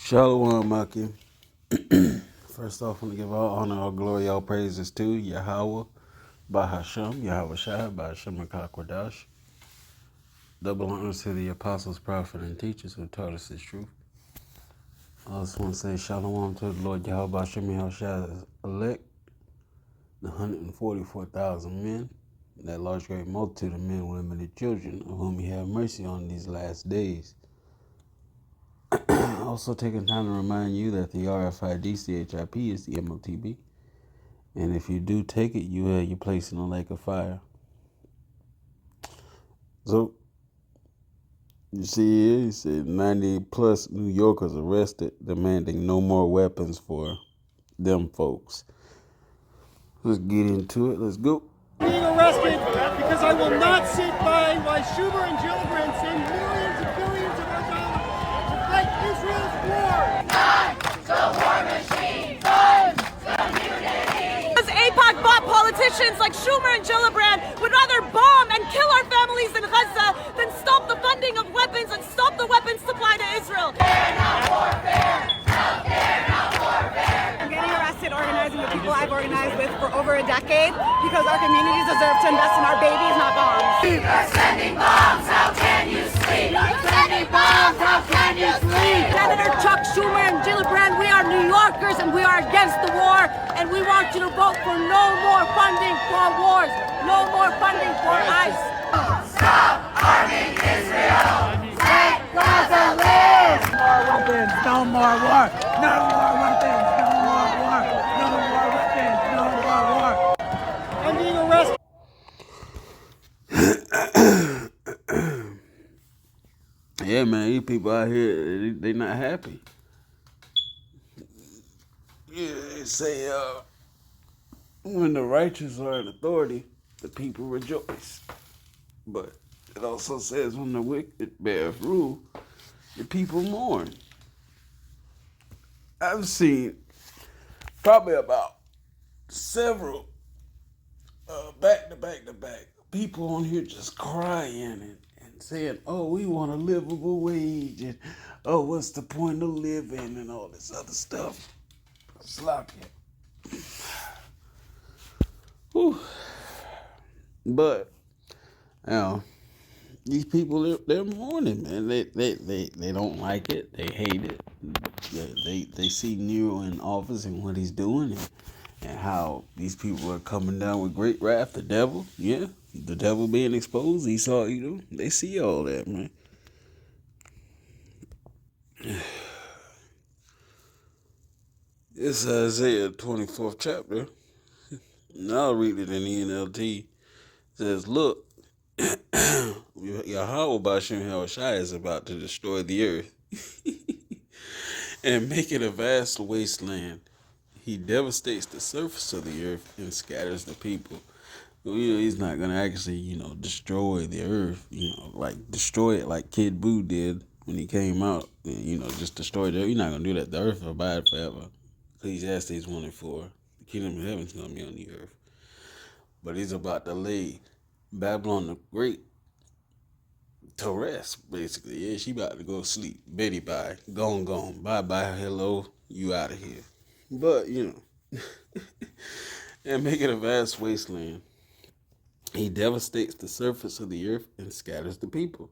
Shalom, Maki. First off, I want to give all honor, all glory, all praises to Yahweh, Bahashem, Yahweh Shai, Bahashem Akakwadash. Double honors to the apostles, prophets, and teachers who taught us this truth. I also want to say shalom to the Lord Yahweh, Bahashem, Yahweh Shai's elect, the 144,000 men, that large great multitude of men, women, and children, of whom he have mercy on these last days. Also taking time to remind you that the RFID CHIP is the MOTB. And if you do take it, you place in a lake of fire. So, you see here, he said 90 plus New Yorkers arrested, demanding no more weapons for them folks. Let's get into it. Let's go. Being arrested because I will not sit by while Schumer and Gillibrand send millions and billions of our dollars to fight Israel's war. Time to war machine. Time to unity. As AIPAC bought politicians like Schumer and Gillibrand would rather bomb and kill our families in Gaza than stop the funding of weapons and stop the weapons supply to Israel. They're not warfare. No, they're not warfare. I'm getting arrested organizing with people I've organized with for over a decade because our communities deserve to invest in our babies, not bombs. You're sending bombs, how can you sleep? You're sending bombs, how can you sleep? Senator Chuck Schumer and Gillibrand, we are New Yorkers and we are against the war, and we want you to vote for no more funding for wars, no more funding for ICE. Stop arming Israel. Let Gaza live. More weapons, no more war. No more weapons, no more war. No more weapons, no more war. I'm being arrested. Yeah, man, these people out here, they not happy. Yeah, they say, when the righteous are in authority, the people rejoice. But it also says when the wicked bear rule, the people mourn. I've seen probably about several back to back people on here just crying and saying, oh, we want a livable wage, and oh, what's the point of living, and all this other stuff. Sloppy. Whew. But, you know, these people, they're mourning, man. They don't like it. They hate it. They see Nero in office and what he's doing, and how these people are coming down with great wrath. The devil, yeah, the devil being exposed. He saw, they see all that, man. It's Isaiah 24th chapter. And I'll read it in the NLT. It says, look, Yahweh Bashem Yahushai is about to destroy the earth and make it a vast wasteland. He devastates the surface of the earth and scatters the people. He's not going to actually, destroy the earth, like destroy it like Kid Buu did when he came out. Just destroy the earth. You're not going to do that. The earth will abide forever. Ecclesiastes 1 and 4. The kingdom of heaven is going to be on the earth. But he's about to lay Babylon the Great to rest, basically. Yeah, she about to go sleep. Betty bye. Gone. Bye. Hello. You out of here. But, and make it a vast wasteland. He devastates the surface of the earth and scatters the people.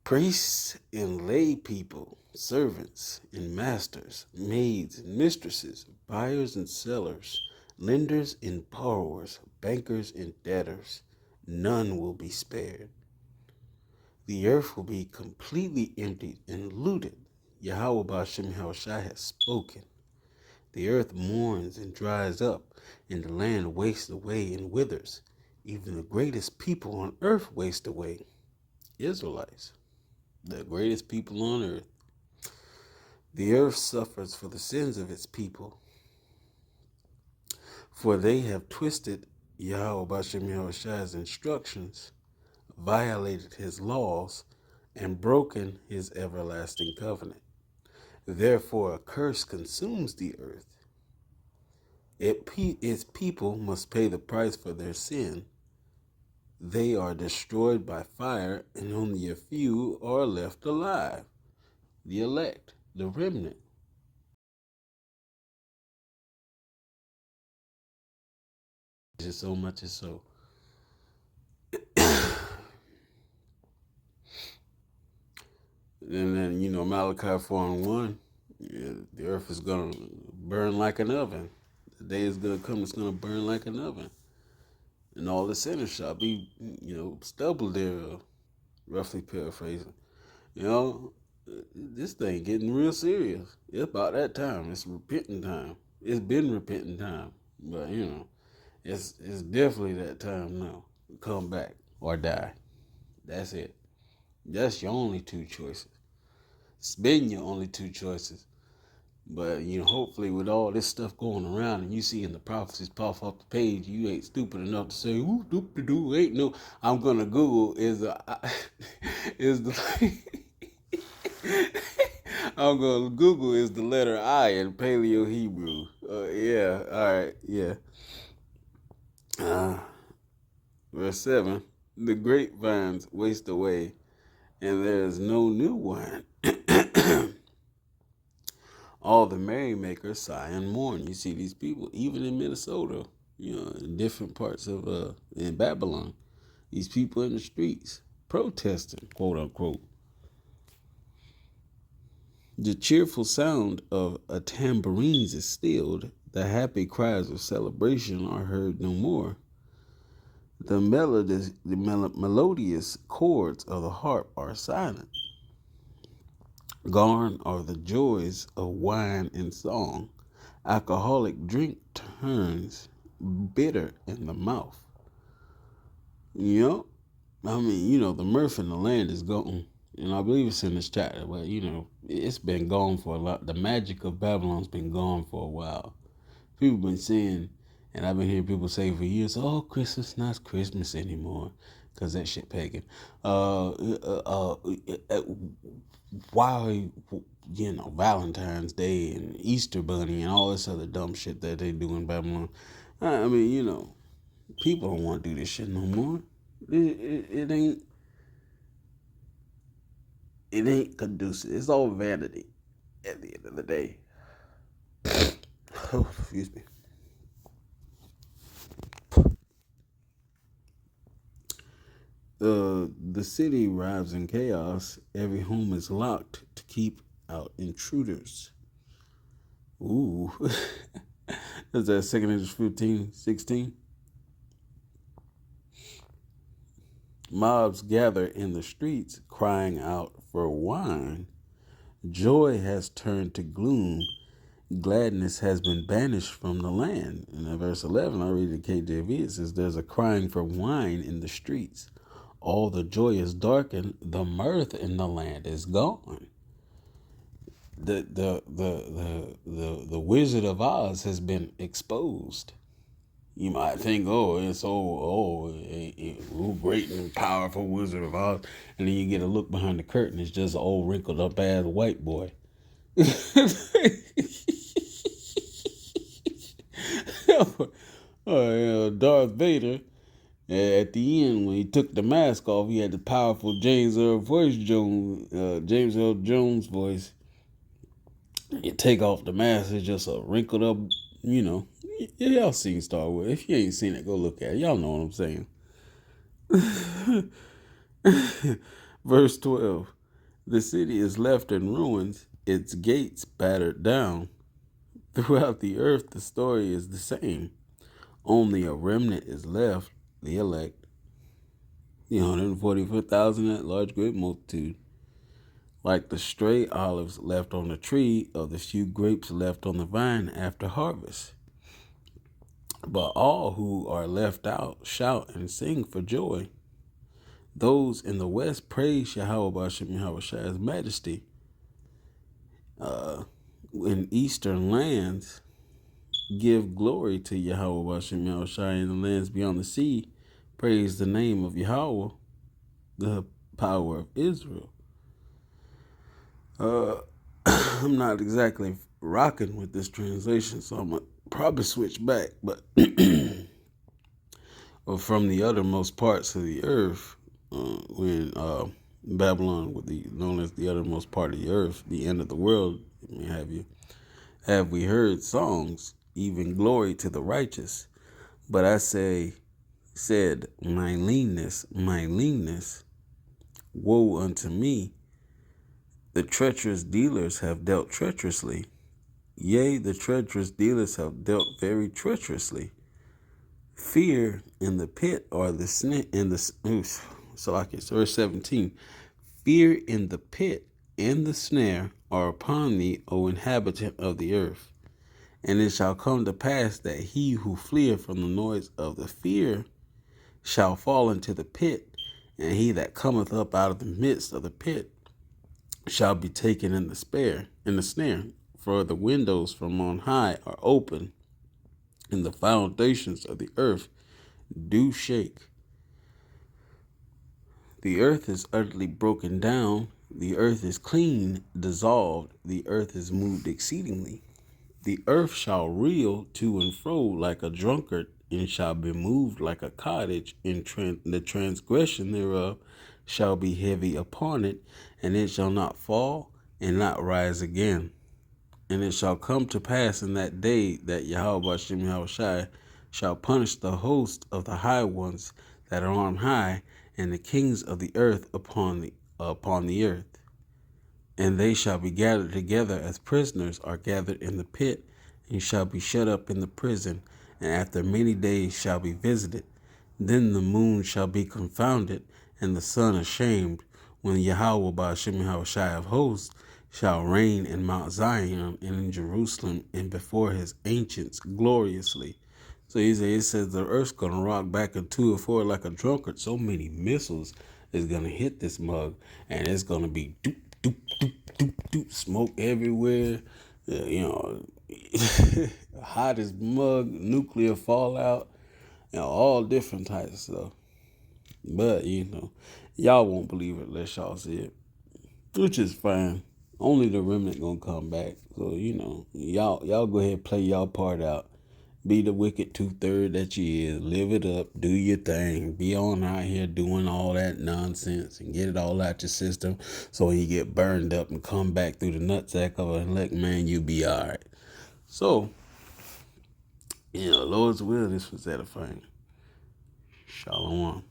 Priests and lay people, servants and masters, maids and mistresses, buyers and sellers, lenders and borrowers, bankers and debtors, none will be spared. The earth will be completely emptied and looted. Yahweh Bashem Yahushai has spoken. The earth mourns and dries up, and the land wastes away and withers. Even the greatest people on earth waste away. Israelites, the greatest people on earth. The earth suffers for the sins of its people, for they have twisted Yahweh Bashem Yahushai's instructions, violated his laws, and broken his everlasting covenant. Therefore, a curse consumes the earth. Its people must pay the price for their sin. They are destroyed by fire, and only a few are left alive, the elect. the remnant. Just so much as so. And then, Malachi 4:1, the earth is going to burn like an oven. The day is going to come, it's going to burn like an oven. And all the sinners shall be, stubble thereof, roughly paraphrasing. This thing getting real serious. It's about that time. It's repenting time. It's been repenting time. But, it's definitely that time now. Come back or die. That's it. That's your only two choices. It's been your only two choices. But, hopefully with all this stuff going around and you seeing the prophecies pop off the page, you ain't stupid enough to say, ooh, doop-de-doo, ain't no, I'm going to Google I'm going to Google is the letter I in Paleo Hebrew. Yeah, all right, yeah. Verse 7, the grapevines waste away, and there is no new wine. All the merrymakers sigh and mourn. You see these people, even in Minnesota, in different parts of in Babylon, these people in the streets protesting, quote unquote. The cheerful sound of a tambourines is stilled. The happy cries of celebration are heard no more. The melodious chords of the harp are silent. Gone are the joys of wine and song. Alcoholic drink turns bitter in the mouth. The mirth in the land is gone. And I believe it's in this chapter, but, it's been gone for a lot. The magic of Babylon's been gone for a while. People been saying, and I've been hearing people say for years, oh, Christmas not Christmas anymore, because that shit pagan. Why, Valentine's Day and Easter Bunny and all this other dumb shit that they do in Babylon. People don't want to do this shit no more. It ain't conducive. It's all vanity at the end of the day. Oh, excuse me. The city arrives in chaos. Every home is locked to keep out intruders. Ooh. Is that 2 Esdras 15:16? Mobs gather in the streets crying out for wine. Joy has turned to gloom. Gladness has been banished from the land. And in verse 11, I read the KJV, it says, there's a crying for wine in the streets. All the joy is darkened. The mirth in the land is gone. The Wizard of Oz has been exposed. You might think, it's great and powerful Wizard of Oz. And then you get a look behind the curtain. It's just an old wrinkled up ass white boy. Darth Vader, at the end, when he took the mask off, he had the powerful James Earl Jones voice. You take off the mask, it's just a wrinkled up, y'all seen Star Wars. If you ain't seen it, go look at it. Y'all know what I'm saying. Verse 12, the city is left in ruins, its gates battered down. Throughout the earth, the story is the same. Only a remnant is left, the elect. The 144,000, that large great multitude. Like the stray olives left on the tree, or the few grapes left on the vine after harvest. But all who are left out shout and sing for joy. Those in the west praise Yahweh B'Shem Yahweh's majesty. In eastern lands, give glory to Yahweh B'Shem Yahweh. In the lands beyond the sea, praise the name of Yahweh, the power of Israel. I'm not exactly rocking with this translation, so I'm going to probably switch back. But from the uttermost parts of the earth, when Babylon, known as the uttermost part of the earth, the end of the world, Have we heard songs, even glory to the righteous? But I said, my leanness, woe unto me. The treacherous dealers have dealt treacherously. Yea, the treacherous dealers have dealt very treacherously. Fear in the pit or the snare verse 17. Fear in the pit and the snare are upon thee, O inhabitant of the earth. And it shall come to pass that he who fleeth from the noise of the fear shall fall into the pit, and he that cometh up out of the midst of the pit shall be taken in the snare. For the windows from on high are open, and the foundations of the earth do shake. The earth is utterly broken down. The earth is clean, dissolved. The earth is moved exceedingly. The earth shall reel to and fro like a drunkard, and shall be moved like a cottage. The transgression thereof shall be heavy upon it, and it shall not fall and not rise again. And it shall come to pass in that day that Yahweh Hashem Yahushai shall punish the host of the high ones that are on high, and the kings of the earth upon the earth. And they shall be gathered together as prisoners are gathered in the pit, and shall be shut up in the prison, and after many days shall be visited. Then the moon shall be confounded, and the sun ashamed, when Yahweh Hashem Yahushai of hosts shall reign in Mount Zion and in Jerusalem and before his ancients gloriously. So it says the earth's going to rock back and to and forth like a drunkard. So many missiles is going to hit this mug, and it's going to be doop, doop, doop, doop, doop, smoke everywhere. Hottest mug, nuclear fallout, all different types of stuff. But, y'all won't believe it unless y'all see it, which is fine. Only the remnant gonna come back. So, y'all go ahead and play y'all part out. Be the wicked 2/3 that you is. Live it up. Do your thing. Be on out here doing all that nonsense and get it all out your system. So when you get burned up and come back through the nutsack of an elect man, you be all right. So, Lord's will, this was edifying. Shalom.